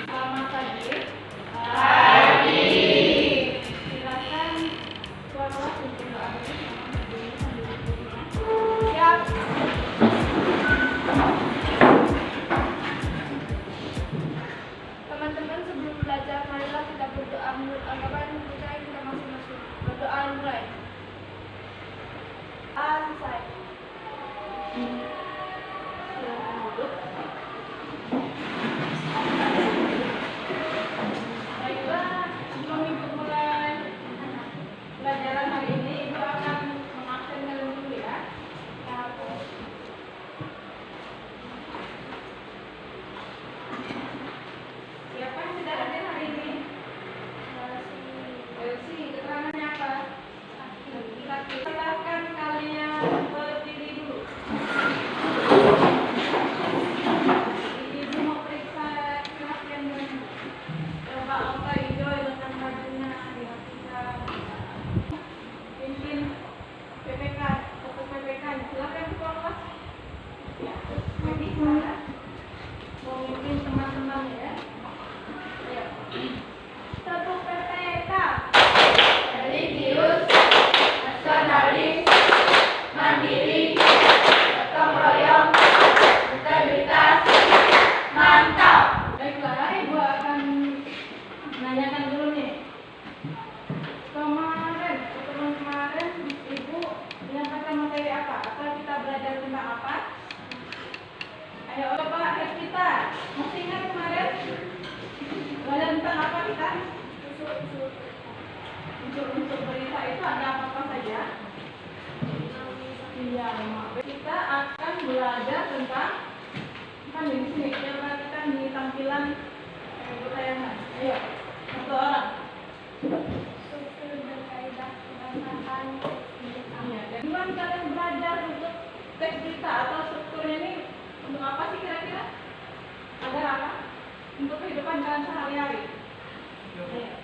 Selamat pagi. Pagi. Silakan tuan kelas untuk doa dulu sambil duduknya. Siap. Teman-teman, sebelum belajar, marilah kita berdoa menurut agama dan kepercayaan kita masing-masing. Berdoa mulai. Selesai. Silakan duduk. Baiklah, sebelum Ibu mulai pelajaran hari ini, Ibu akan mengaksenkan dulu ya. Siapa yang sudah hadir hari ini? Elsie, keterangannya apa? Silakan kalian berdiri dulu. Ibu mau periksa perhatian dengan coba apa Idoy dengan bajunya dihasilkan. Pimpin PPK, fokus PPK. Silakan ketua kelas. Ya, jadi saya mau mimpin teman-teman ya. Ayo. Satu PPK. Religius, nasionalis, mandiri, gotong royong, integritas, mantap. Baiklah, Ibu akan menanyakan dulu nih. Kemarin, pertemuan kemarin, Ibu menyampaikan materi apa? Atau kita belajar tentang apa? Ayo, coba kita. Masih ingat kemarin? Belajar tentang apa kita? Unsur-unsur berita itu ada apa saja? Iya, kita akan belajar tentang kan di sini kita perhatikan di tampilan ibu tayangan. Ayo, satu orang. Struktur dan kaidah pembahasan berita. Iya, dan gimana kalian belajar untuk teks berita atau strukturnya ini untuk apa sih kira-kira? Agar apa? Untuk kehidupan kalian sehari-hari. Ayo.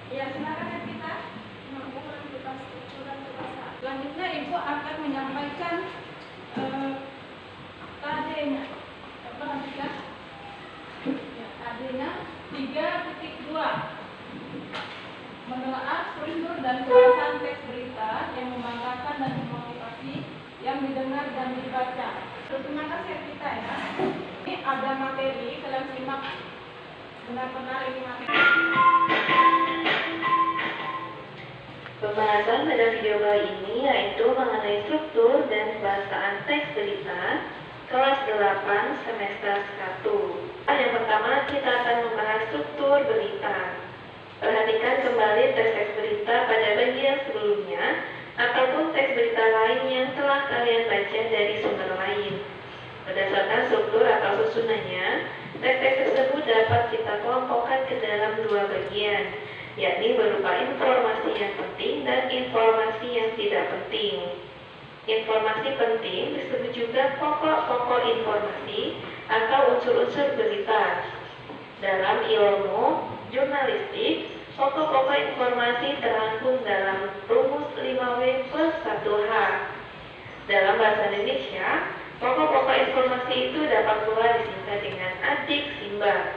Ya, silakan kita. Selanjutnya Ibu akan menyampaikan KD-nya. Perhatikan. Ya, KD-nya 3.2. Menelaah struktur dan kemasan teks berita yang membanggakan dan memotivasi yang didengar dan dibaca. Terima kasih kita ya. Ini ada materi, kalian simak benar-benar ini materi. Pembahasan pada video kali ini yaitu mengenai struktur dan bahasaan teks berita kelas 8 semester 1. Yang pertama kita akan membahas struktur berita. Perhatikan kembali teks berita pada bagian sebelumnya ataupun teks berita lain yang telah kalian baca dari sumber lain. Berdasarkan struktur atau susunannya, teks-teks tersebut dapat kita kelompokkan ke dalam dua bagian, yakni berupa informasi yang penting dan informasi yang tidak penting. Informasi penting disebut juga pokok-pokok informasi atau unsur-unsur berita. Dalam ilmu jurnalistik, pokok-pokok informasi terangkum dalam rumus 5W+1H. Dalam bahasa Indonesia, pokok-pokok informasi itu dapat pula disingkat dengan adik simba.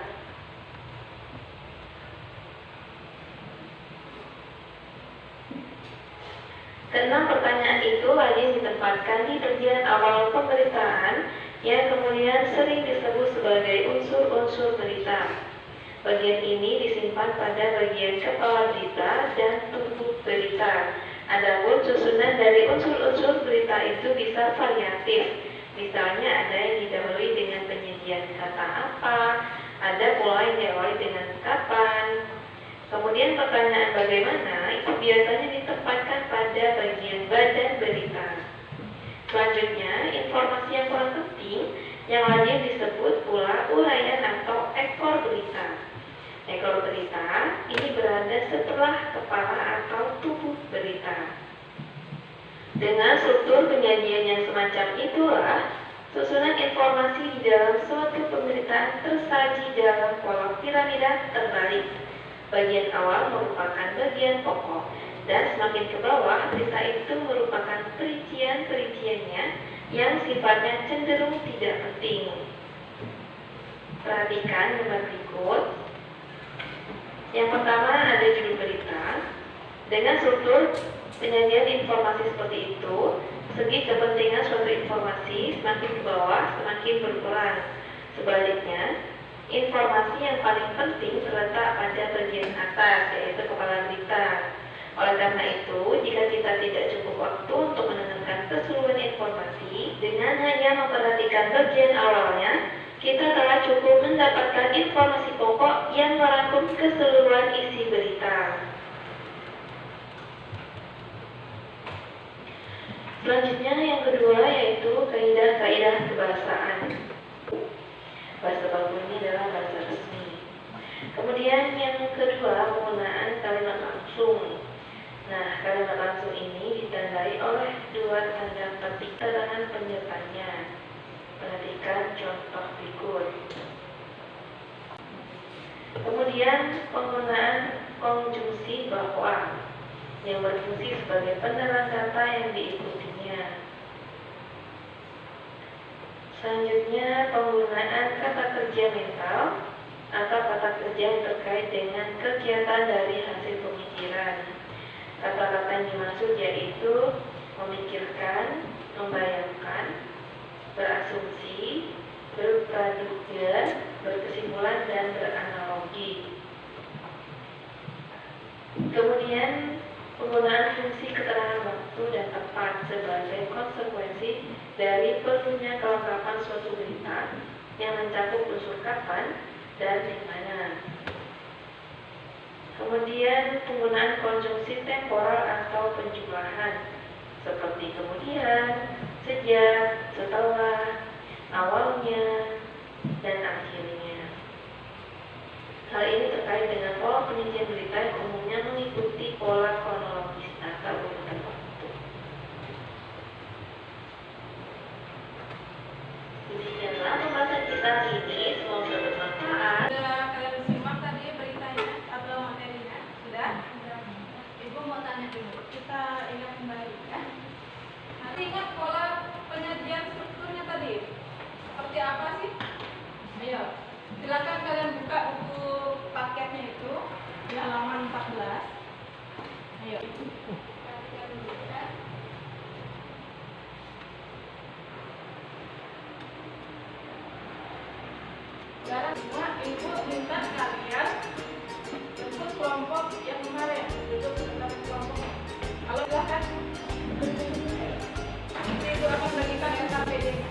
Keenam pertanyaan itu lazim ditempatkan di bagian awal pemberitaan yang kemudian sering disebut sebagai unsur-unsur berita. Bagian ini disimpan pada bagian kepala berita dan tubuh berita. Adapun susunan dari unsur-unsur berita itu bisa variatif. Misalnya ada yang didahului dengan penyediaan kata apa, ada pula yang diawali dengan kapan. Kemudian pertanyaan bagaimana itu biasanya ditempatkan pada bagian badan berita. Selanjutnya, informasi yang kurang penting yang lazim disebut pula uraian atau ekor berita. Ekor berita ini berada setelah kepala atau tubuh berita. Dengan struktur penyajian yang semacam itulah, susunan informasi di dalam suatu pemberitaan tersaji dalam pola piramida terbalik. Bagian awal merupakan bagian pokok, dan semakin ke bawah berita itu merupakan perincian-perinciannya yang sifatnya cenderung tidak penting. Perhatikan gambar berikut. Yang pertama ada judul berita. Dengan struktur penyajian informasi seperti itu, segi kepentingan suatu informasi semakin ke bawah semakin berkurang. Sebaliknya, informasi yang paling penting terletak pada bagian atas, yaitu kepala berita. Oleh karena itu, jika kita tidak cukup waktu untuk mendengarkan keseluruhan informasi, dengan hanya memperhatikan bagian awalnya, kita telah cukup mendapatkan informasi pokok yang merangkum keseluruhan isi berita. Selanjutnya yang kedua yaitu kaidah-kaidah kebahasaan. Bahasa baku ini adalah bahasa resmi. Kemudian yang kedua penggunaan kalimat langsung. Nah, kalimat langsung ini ditandai oleh dua tanda petik keterangan penyertanya. Perhatikan contoh berikut. Kemudian penggunaan konjungsi bahwa yang berfungsi sebagai penerang kata yang diikutinya. Selanjutnya penggunaan kata kerja mental atau kata kerja yang terkait dengan kegiatan dari hasil pemikiran. Kata-kata yang dimaksud yaitu memikirkan, membayangkan, berasumsi, berpraduga, berkesimpulan, dan beranalogi. Kemudian penggunaan fungsi keterangan waktu dan tempat sebagai konsekuensi dari perlunya kelengkapan suatu berita yang mencakup unsur kapan dan di mana. Kemudian penggunaan konjungsi temporal atau penjumlahan seperti kemudian, sejak, setelah, awalnya, dan akhirnya. Hal ini terkait dengan pola penyajian berita yang umumnya mengikuti pola kronologis atau urutan waktu. Demikianlah pembahasan kita hari ini, semoga bermanfaat. Sudah kalian simak tadi beritanya atau materinya? Sudah? Ibu mau tanya dulu. Kita ingat kembali ya. Nanti ingat pola penyajian strukturnya tadi. Seperti apa sih? Ayo, silakan kalian buka buku paketnya itu di halaman 14. Ayo. Perhatikan dulu ya. Sekarang semua ibu minta kalian bentuk kelompok yang kemarin, bentuk kelompoknya. Kalau silakan. Nanti ibu akan bagikan SKPD-nya.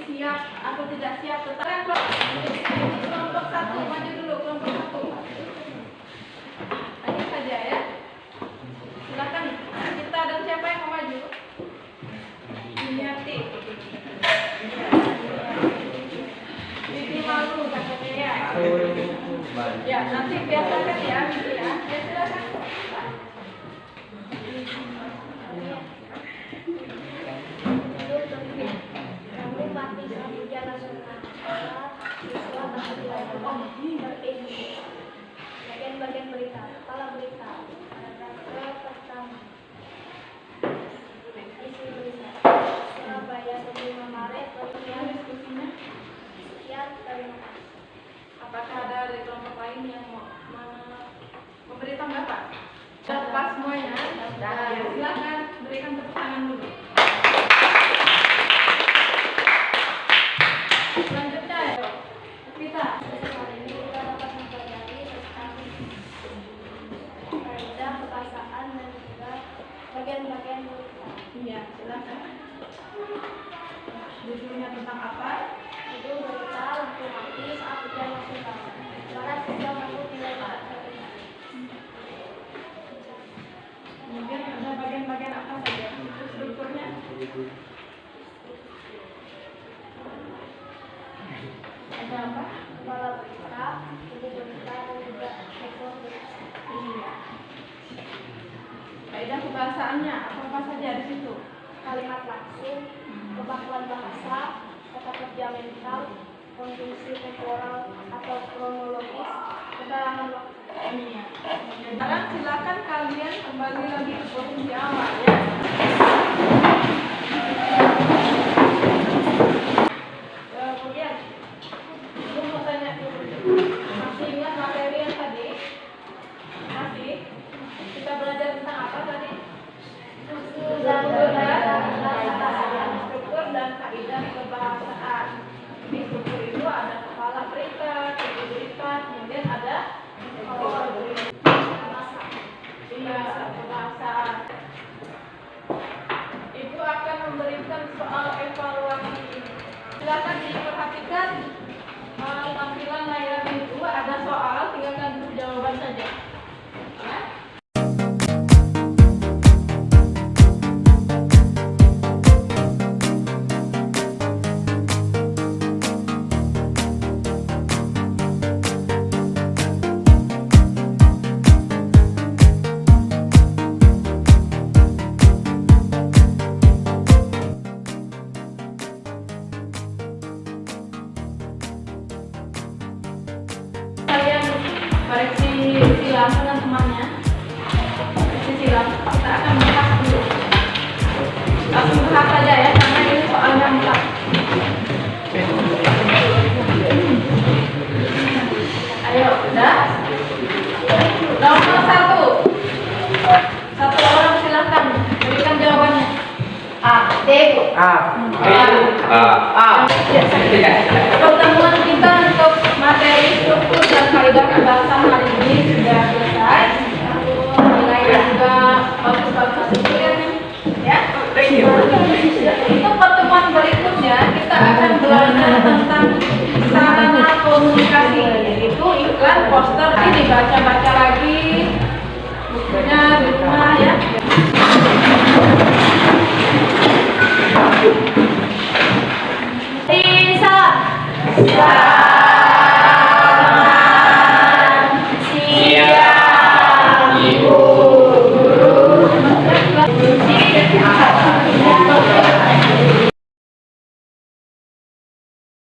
siap atau tidak siap, tetapi kelompok satu maju dulu, kelompok satu. Ayo saja ya. Silakan kita dan siapa yang mau maju? Yati. Bibi malu katanya ya. Ya nanti biasakan ya, Bibi ya. Ya silakan. Bagian berita, kepala berita, paragraf pertama. Isi berita. Surabaya 25 Maret 2020. Diskusinya. Sekian, terima kasih. Apakah ada dari kelompok lain yang mau memberi tanggapan? Sudah pas semuanya? Sudah. Ya, silakan berikan tepuk tangan dulu. Selanjutnya ya, kita. Hari ini kita dapat mempelajari tentang kaidah kebahasaan dan juga bagian-bagian berita. Iya, silakan. Judulnya tentang apa? Itu berita lampu mati saat hujan masih tahu. Suara siswa masuk nilai tak terlihat. Kemudian ada bagian-bagian apa saja? Strukturnya? Ada apa? Kepala berita, ibu berita, dan juga ekor berita. Iya. Kaidah kebahasaannya apa saja di situ? Kalimat langsung, kebakuan bahasa, kata kerja mental, konjungsi temporal atau kronologis, keterangan waktu. Iya. Sekarang silakan kalian kembali lagi ke posisi awal ya. Kemudian, aku mau tanya dulu. Masih ingat materi yang tadi? Masih? Kita belajar tentang apa tadi? Struktur dan kaidah kebahasaan. Di struktur itu ada kepala berita, inti berita, kemudian ada ekor berita. Iya, kebahasaan. Itu akan memberikan soal evaluasi. Silakan diperhatikan tampilan layar itu ada soal, tinggal ganti jawaban saja. Ya. Kalian koreksi silang teman-temannya. Koreksi silang. Kita akan bahas dulu. Langsung bahas saja ya, karena ini soalnya mutlak. Ayo, udah? Nomor 1. Satu orang silakan berikan jawabannya. A. D. A. Pertemuan kita untuk materi struktur dan kaidah kebahasaan hari ini sudah selesai. Nilai juga bagus-bagus ya. Untuk pertemuan berikutnya kita akan belajar tentang sarana komunikasi, yaitu iklan, poster. Ini dibaca-baca lagi bukunya di rumah ya. Bisa.